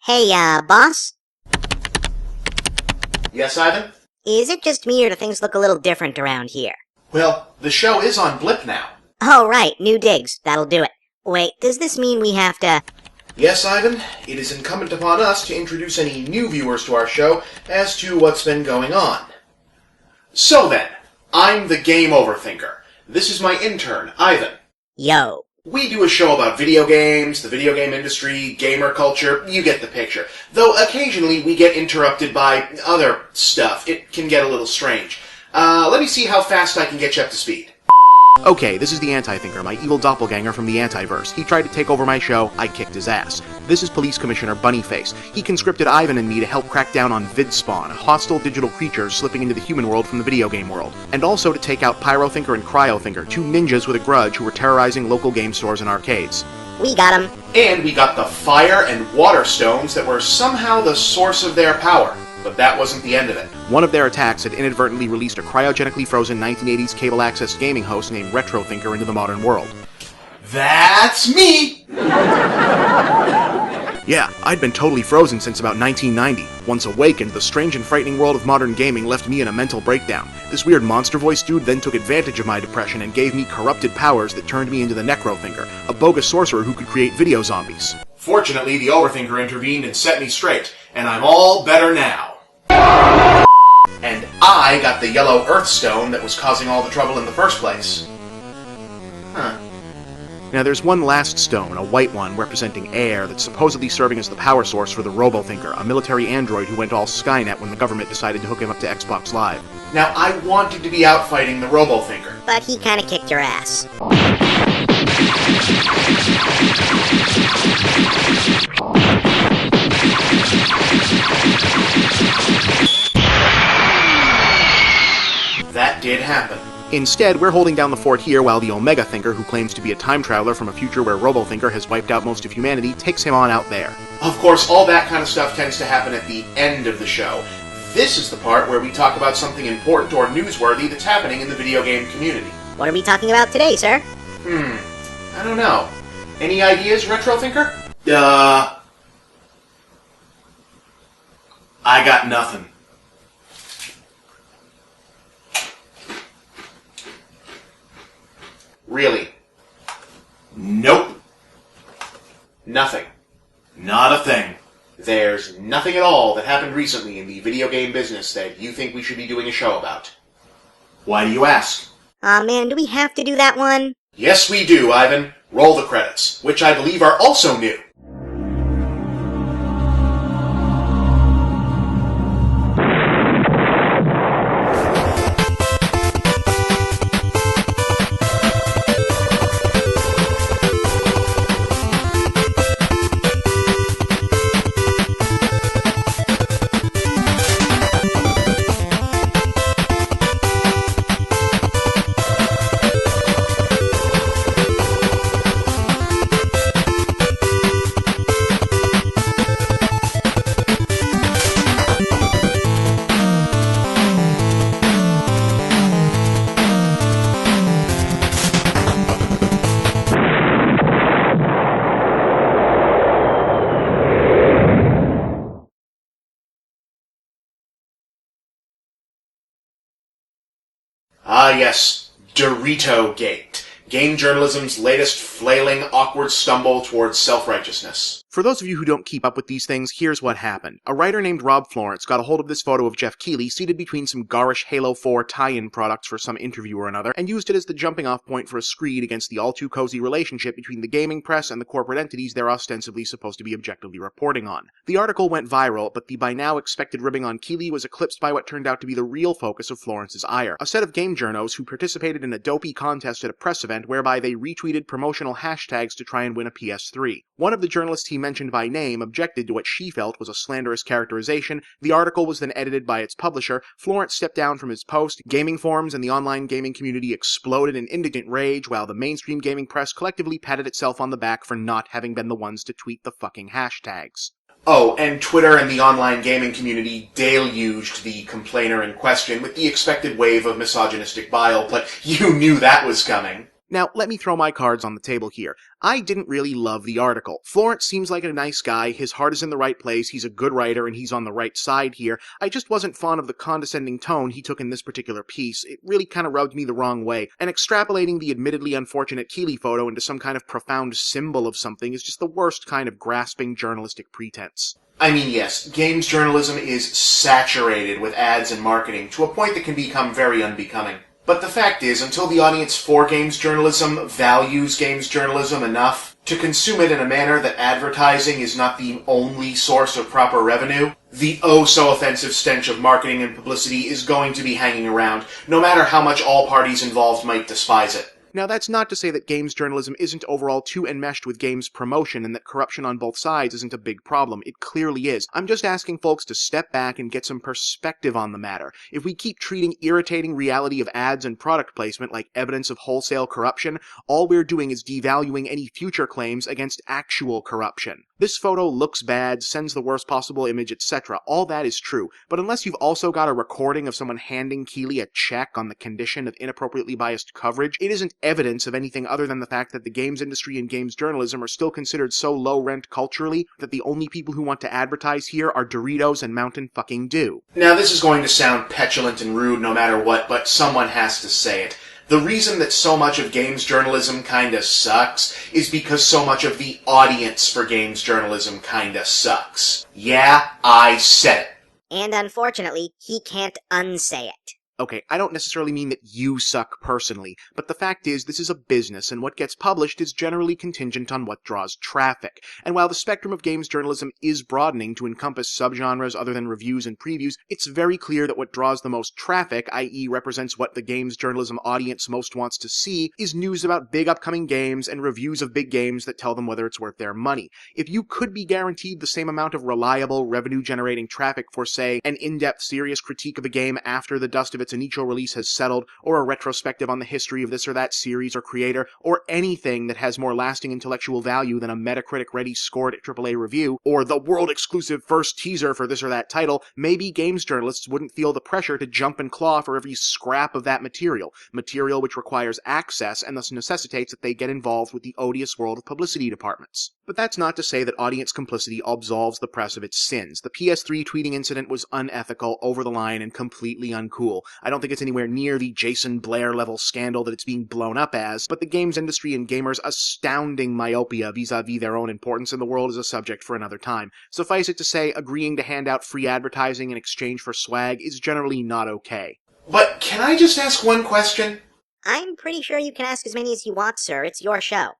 Hey, boss? Yes, Ivan? Is it just me or do things look a little different around here? Well, the show is on Blip now. Oh, right, new digs. That'll do it. Wait, does this mean we have to... Yes, Ivan, it is incumbent upon us to introduce any new viewers to our show as to what's been going on. So then, I'm the Game OverThinker. This is my intern, Ivan. Yo. We do a show about video games, the video game industry, gamer culture, you get the picture. Though occasionally we get interrupted by other stuff. It can get a little strange. Let me see how fast I can get you up to speed. Okay, this is the Anti-Thinker, my evil doppelganger from the Antiverse. He tried to take over my show, I kicked his ass. This is Police Commissioner Bunnyface. He conscripted Ivan and me to help crack down on VidSpawn, hostile digital creatures slipping into the human world from the video game world. And also to take out Pyrothinker and Cryothinker, two ninjas with a grudge who were terrorizing local game stores and arcades. We got him. And we got the fire and water stones that were somehow the source of their power. But that wasn't the end of it. One of their attacks had inadvertently released a cryogenically frozen 1980s cable-access gaming host named Retro-Thinker into the modern world. That's me! Yeah, I'd been totally frozen since about 1990. Once awakened, the strange and frightening world of modern gaming left me in a mental breakdown. This weird monster voice dude then took advantage of my depression and gave me corrupted powers that turned me into the Necro-Thinker, a bogus sorcerer who could create video zombies. Fortunately, the Overthinker intervened and set me straight, and I'm all better now. And I got the yellow Earth Stone that was causing all the trouble in the first place. Huh. Now there's one last stone, a white one representing air, that's supposedly serving as the power source for the Robo-Thinker, a military android who went all Skynet when the government decided to hook him up to Xbox Live. Now I wanted to be out fighting the Robo-Thinker. But he kinda kicked your ass. That did happen. Instead, we're holding down the fort here while the Omega Thinker, who claims to be a time traveler from a future where Robo-Thinker has wiped out most of humanity, takes him on out there. Of course, all that kind of stuff tends to happen at the end of the show. This is the part where we talk about something important or newsworthy that's happening in the video game community. What are we talking about today, sir? I don't know. Any ideas, Retro-Thinker? I got nothing. Really? Nope. Nothing. Not a thing. There's nothing at all that happened recently in the video game business that you think we should be doing a show about. Why do you ask? Aw, man, do we have to do that one? Yes, we do, Ivan. Roll the credits, which I believe are also new. Ah yes, Dorito-Gate. Game journalism's latest flailing, awkward stumble towards self-righteousness. For those of you who don't keep up with these things, here's what happened. A writer named Rob Florence got a hold of this photo of Jeff Keighley seated between some garish Halo 4 tie-in products for some interview or another, and used it as the jumping-off point for a screed against the all-too-cozy relationship between the gaming press and the corporate entities they're ostensibly supposed to be objectively reporting on. The article went viral, but the by-now expected ribbing on Keighley was eclipsed by what turned out to be the real focus of Florence's ire. A set of game journos who participated in a dopey contest at a press event whereby they retweeted promotional hashtags to try and win a PS3. One of the journalists he mentioned by name objected to what she felt was a slanderous characterization. The article was then edited by its publisher. Florence stepped down from his post. Gaming forums and the online gaming community exploded in indignant rage, while the mainstream gaming press collectively patted itself on the back for not having been the ones to tweet the fucking hashtags. Oh, and Twitter and the online gaming community deluged the complainer in question with the expected wave of misogynistic bile, but you knew that was coming. Now, let me throw my cards on the table here. I didn't really love the article. Florence seems like a nice guy, his heart is in the right place, he's a good writer, and he's on the right side here. I just wasn't fond of the condescending tone he took in this particular piece. It really kind of rubbed me the wrong way, and extrapolating the admittedly unfortunate Keeley photo into some kind of profound symbol of something is just the worst kind of grasping journalistic pretense. I mean, yes, games journalism is saturated with ads and marketing to a point that can become very unbecoming. But the fact is, until the audience for games journalism values games journalism enough to consume it in a manner that advertising is not the only source of proper revenue, the oh-so-offensive stench of marketing and publicity is going to be hanging around, no matter how much all parties involved might despise it. Now, that's not to say that games journalism isn't overall too enmeshed with games promotion and that corruption on both sides isn't a big problem. It clearly is. I'm just asking folks to step back and get some perspective on the matter. If we keep treating irritating reality of ads and product placement like evidence of wholesale corruption, all we're doing is devaluing any future claims against actual corruption. This photo looks bad, sends the worst possible image, etc. All that is true, but unless you've also got a recording of someone handing Keeley a check on the condition of inappropriately biased coverage, it isn't evidence of anything other than the fact that the games industry and games journalism are still considered so low rent culturally that the only people who want to advertise here are Doritos and Mountain fucking Dew. Now, this is going to sound petulant and rude no matter what, but someone has to say it. The reason that so much of games journalism kinda sucks is because so much of the audience for games journalism kinda sucks. Yeah, I said it. And unfortunately, he can't unsay it. Okay, I don't necessarily mean that you suck personally, but the fact is this is a business, and what gets published is generally contingent on what draws traffic. And while the spectrum of games journalism is broadening to encompass subgenres other than reviews and previews, it's very clear that what draws the most traffic, i.e. represents what the games journalism audience most wants to see, is news about big upcoming games and reviews of big games that tell them whether it's worth their money. If you could be guaranteed the same amount of reliable, revenue-generating traffic for, say, an in-depth, serious critique of a game after the dust of its initial release has settled, or a retrospective on the history of this or that series or creator, or anything that has more lasting intellectual value than a Metacritic-ready scored AAA review, or the world-exclusive first teaser for this or that title, maybe games journalists wouldn't feel the pressure to jump and claw for every scrap of that material which requires access and thus necessitates that they get involved with the odious world of publicity departments. But that's not to say that audience complicity absolves the press of its sins. The PS3 tweeting incident was unethical, over the line, and completely uncool. I don't think it's anywhere near the Jason Blair-level scandal that it's being blown up as, but the games industry and gamers' astounding myopia vis-a-vis their own importance in the world is a subject for another time. Suffice it to say, agreeing to hand out free advertising in exchange for swag is generally not okay. But can I just ask one question? I'm pretty sure you can ask as many as you want, sir. It's your show.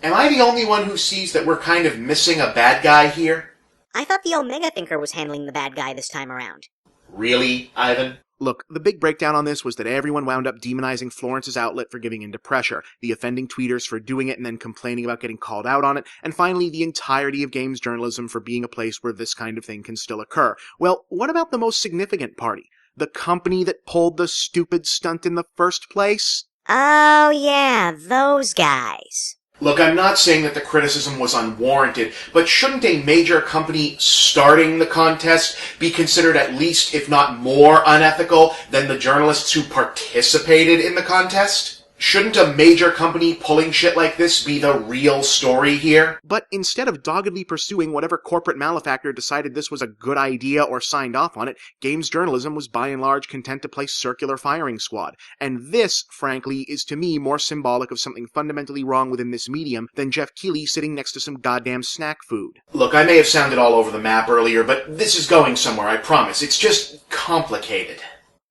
Am I the only one who sees that we're kind of missing a bad guy here? I thought the OverThinker was handling the bad guy this time around. Really, Ivan? Look, the big breakdown on this was that everyone wound up demonizing Florence's outlet for giving in to pressure, the offending tweeters for doing it and then complaining about getting called out on it, and finally the entirety of games journalism for being a place where this kind of thing can still occur. Well, what about the most significant party? The company that pulled the stupid stunt in the first place? Oh yeah, those guys. Look, I'm not saying that the criticism was unwarranted, but shouldn't a major company starting the contest be considered at least, if not more, unethical than the journalists who participated in the contest? Shouldn't a major company pulling shit like this be the real story here? But instead of doggedly pursuing whatever corporate malefactor decided this was a good idea or signed off on it, games journalism was by and large content to play circular firing squad. And this, frankly, is to me more symbolic of something fundamentally wrong within this medium than Jeff Keighley sitting next to some goddamn snack food. Look, I may have sounded all over the map earlier, but this is going somewhere, I promise. It's just complicated.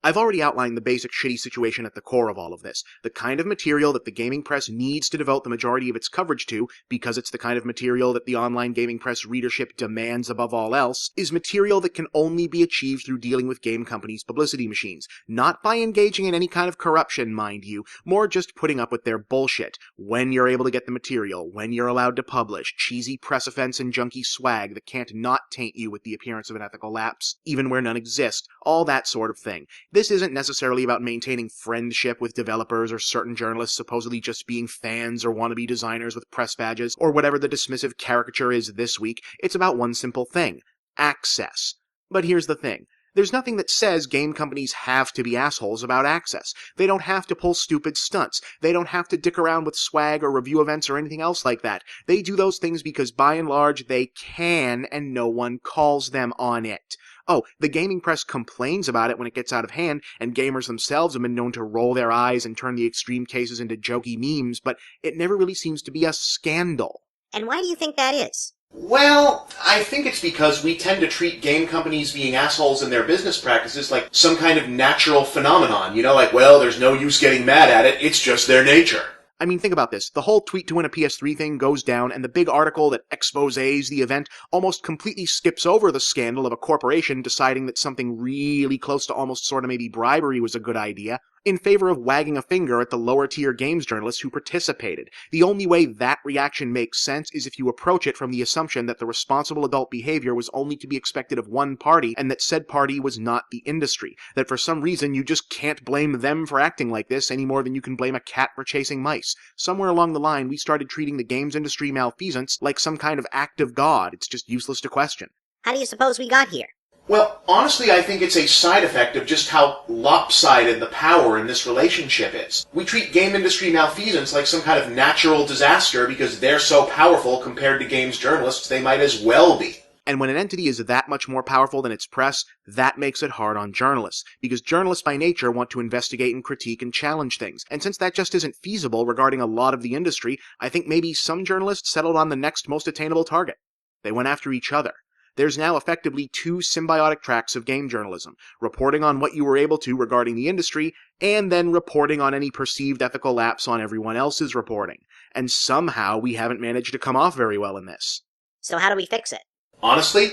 I've already outlined the basic shitty situation at the core of all of this. The kind of material that the gaming press needs to devote the majority of its coverage to, because it's the kind of material that the online gaming press readership demands above all else, is material that can only be achieved through dealing with game companies' publicity machines. Not by engaging in any kind of corruption, mind you, more just putting up with their bullshit. When you're able to get the material, when you're allowed to publish, cheesy press offense and junky swag that can't not taint you with the appearance of an ethical lapse, even where none exist, all that sort of thing. This isn't necessarily about maintaining friendship with developers or certain journalists supposedly just being fans or wannabe designers with press badges, or whatever the dismissive caricature is this week. It's about one simple thing: access. But here's the thing. There's nothing that says game companies have to be assholes about access. They don't have to pull stupid stunts. They don't have to dick around with swag or review events or anything else like that. They do those things because by and large they can and no one calls them on it. Oh, the gaming press complains about it when it gets out of hand, and gamers themselves have been known to roll their eyes and turn the extreme cases into jokey memes, but it never really seems to be a scandal. And why do you think that is? Well, I think it's because we tend to treat game companies being assholes in their business practices like some kind of natural phenomenon. You know, like, well, there's no use getting mad at it, it's just their nature. I mean, think about this. The whole tweet to win a PS3 thing goes down, and the big article that exposes the event almost completely skips over the scandal of a corporation deciding that something really close to almost sort of maybe bribery was a good idea, in favor of wagging a finger at the lower-tier games journalists who participated. The only way that reaction makes sense is if you approach it from the assumption that the responsible adult behavior was only to be expected of one party, and that said party was not the industry. That for some reason you just can't blame them for acting like this any more than you can blame a cat for chasing mice. Somewhere along the line, we started treating the games industry malfeasance like some kind of act of God. It's just useless to question. How do you suppose we got here? Well, honestly, I think it's a side effect of just how lopsided the power in this relationship is. We treat game industry malfeasance like some kind of natural disaster because they're so powerful compared to games journalists they might as well be. And when an entity is that much more powerful than its press, that makes it hard on journalists, because journalists by nature want to investigate and critique and challenge things. And since that just isn't feasible regarding a lot of the industry, I think maybe some journalists settled on the next most attainable target. They went after each other. There's now effectively two symbiotic tracks of game journalism, reporting on what you were able to regarding the industry, and then reporting on any perceived ethical lapse on everyone else's reporting. And somehow we haven't managed to come off very well in this. So how do we fix it? Honestly,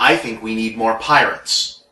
I think we need more pirates.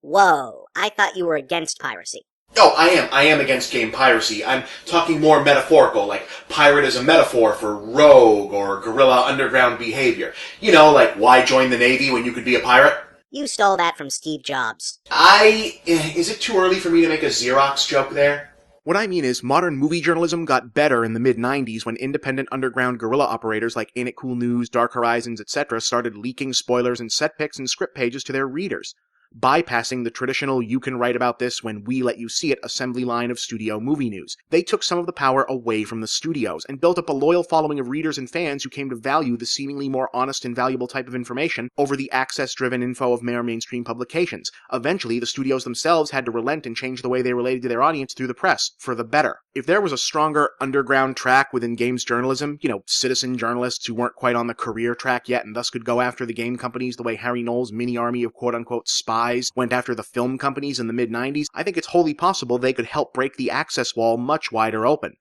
Whoa, I thought you were against piracy. Oh, I am against game piracy. I'm talking more metaphorical, like pirate is a metaphor for rogue or guerrilla underground behavior. You know, like why join the Navy when you could be a pirate? You stole that from Steve Jobs. Is it too early for me to make a Xerox joke there? What I mean is, modern movie journalism got better in the mid-90s when independent underground guerrilla operators like Ain't It Cool News, Dark Horizons, etc. started leaking spoilers and set pics and script pages to their readers, bypassing the traditional you can write about this when we let you see it assembly line of studio movie news. They took some of the power away from the studios and built up a loyal following of readers and fans who came to value the seemingly more honest and valuable type of information over the access-driven info of more mainstream publications. Eventually, the studios themselves had to relent and change the way they related to their audience through the press, for the better. If there was a stronger underground track within games journalism, citizen journalists who weren't quite on the career track yet and thus could go after the game companies the way Harry Knowles' mini-army of quote-unquote spies went after the film companies in the mid-90s, I think it's wholly possible they could help break the access wall much wider open.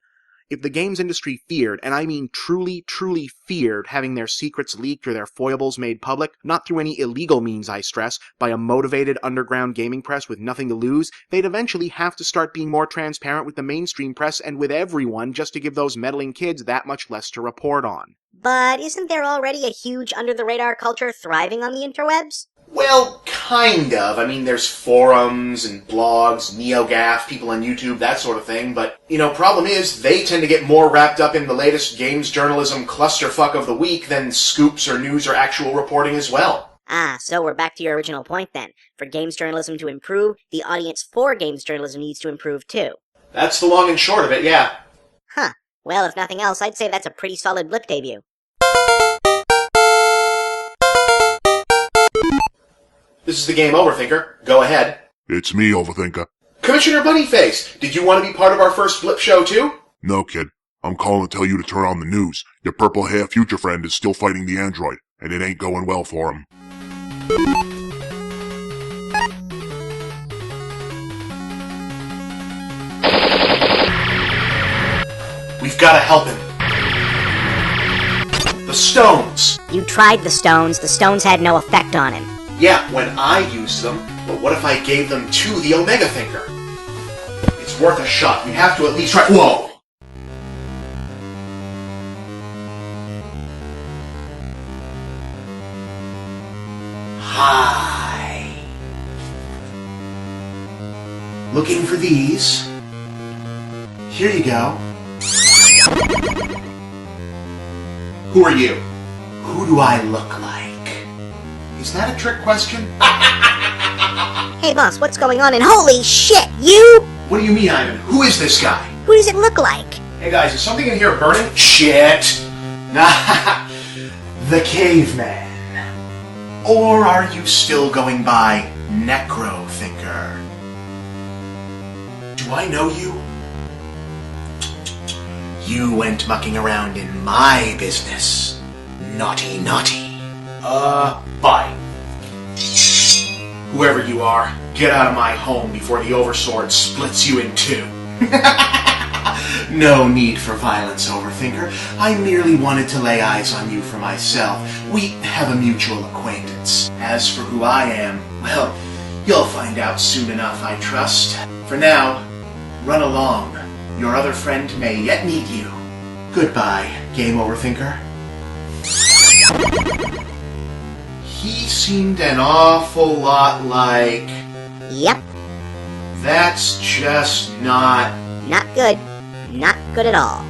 If the games industry feared, and I mean truly, truly feared, having their secrets leaked or their foibles made public, not through any illegal means, I stress, by a motivated underground gaming press with nothing to lose, they'd eventually have to start being more transparent with the mainstream press and with everyone just to give those meddling kids that much less to report on. But isn't there already a huge under-the-radar culture thriving on the interwebs? Well, kind of. I mean, there's forums and blogs, NeoGAF, people on YouTube, that sort of thing, but, problem is, they tend to get more wrapped up in the latest games journalism clusterfuck of the week than scoops or news or actual reporting as well. Ah, so we're back to your original point then. For games journalism to improve, the audience for games journalism needs to improve too. That's the long and short of it, yeah. Huh. Well, if nothing else, I'd say that's a pretty solid blip debut. This is the game OverThinker. Go ahead. It's me, OverThinker. Commissioner Bunnyface, did you want to be part of our first blip show too? No, kid. I'm calling to tell you to turn on the news. Your purple hair future friend is still fighting the android, and it ain't going well for him. We've got to help him. The stones. You tried the stones had no effect on him. Yeah, when I used them, but what if I gave them to the Omega Thinker? It's worth a shot. We have to at least try— Whoa! Hi. Looking for these? Here you go. Who are you? Who do I look like? Is that a trick question? Hey boss, what's going on? And holy shit, you? What do you mean, Ivan? Who is this guy? Who does it look like? Hey guys, is something in here burning? Shit! Nah, the caveman. Or are you still going by Necro-Thinker? Do I know you? You went mucking around in my business. Naughty, naughty. Bye. Whoever you are, get out of my home before the Oversword splits you in two. No need for violence, Overthinker. I merely wanted to lay eyes on you for myself. We have a mutual acquaintance. As for who I am, well, you'll find out soon enough, I trust. For now, run along. Your other friend may yet need you. Goodbye, Game Overthinker. He seemed an awful lot like... Yep, That's just not... not good. Not good at all.